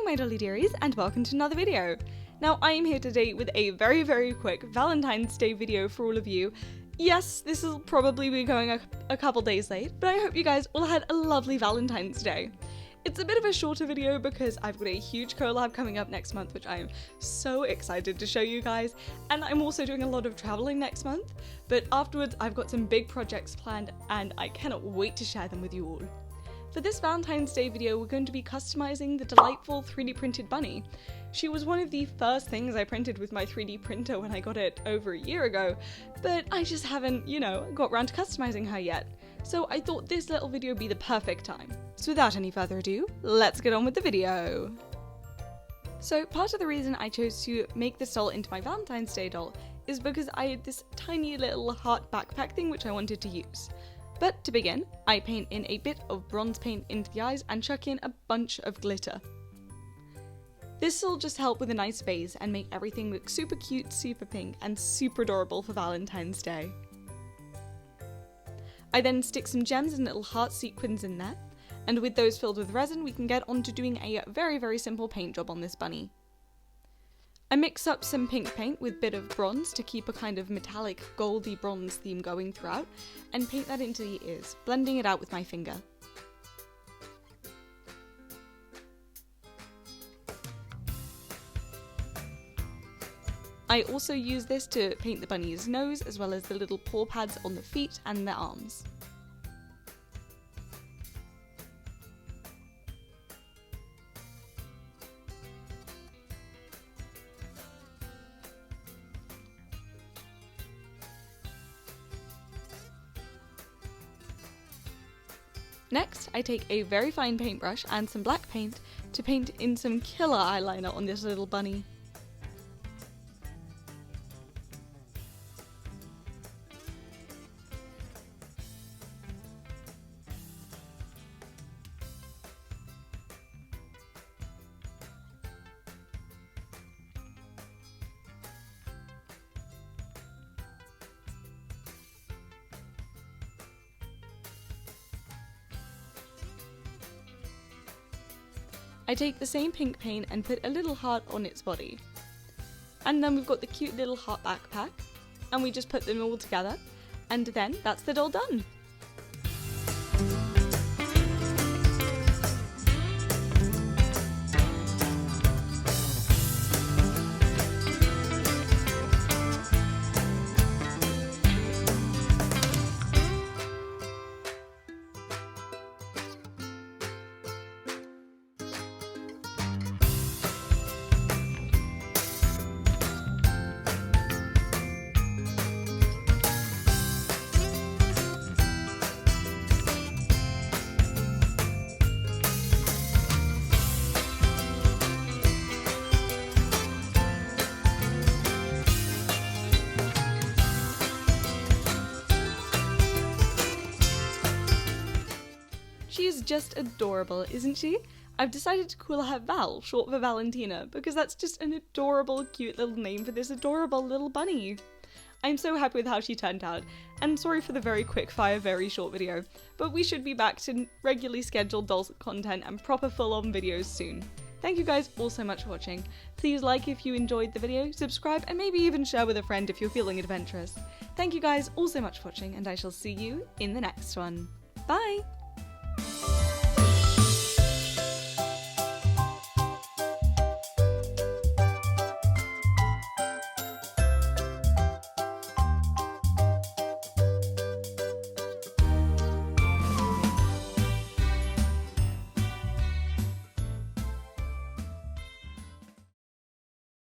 my dolly dearies, and welcome to another video. Now I am here today with a very quick Valentine's Day video for all of you. Yes, this will probably be going a couple days late, but I hope you guys all had a lovely Valentine's Day. It's a bit of a shorter video because I've got a huge collab coming up next month, which I am so excited to show you guys, and I'm also doing a lot of traveling next month, but afterwards I've got some big projects planned and I cannot wait to share them with you all. For this Valentine's Day video, we're going to be customizing the delightful 3D printed bunny. She was one of the first things I printed with my 3D printer when I got it over a year ago, but I just haven't, got around to customizing her yet. So I thought this little video would be the perfect time. So without any further ado, let's get on with the video. So part of the reason I chose to make this doll into my Valentine's Day doll is because I had this tiny little heart backpack thing which I wanted to use. But to begin, I paint in a bit of bronze paint into the eyes and chuck in a bunch of glitter. This will just help with a nice base and make everything look super cute, super pink, and super adorable for Valentine's Day. I then stick some gems and little heart sequins in there, and with those filled with resin we can get on to doing a very simple paint job on this bunny. I mix up some pink paint with a bit of bronze to keep a kind of metallic goldy bronze theme going throughout, and paint that into the ears, blending it out with my finger. I also use this to paint the bunny's nose as well as the little paw pads on the feet and the arms. Next, I take a very fine paintbrush and some black paint to paint in some killer eyeliner on this little bunny. I take the same pink paint and put a little heart on its body. And then we've got the cute little heart backpack, and we just put them all together, and then that's the doll done! She is just adorable, isn't she? I've decided to call her Val, short for Valentina, because that's just an adorable, cute little name for this adorable little bunny. I'm so happy with how she turned out, and sorry for the very quick fire, very short video, but we should be back to regularly scheduled doll content and proper full-on videos soon. Thank you guys all so much for watching. Please like if you enjoyed the video, subscribe, and maybe even share with a friend if you're feeling adventurous. Thank you guys all so much for watching, and I shall see you in the next one. Bye!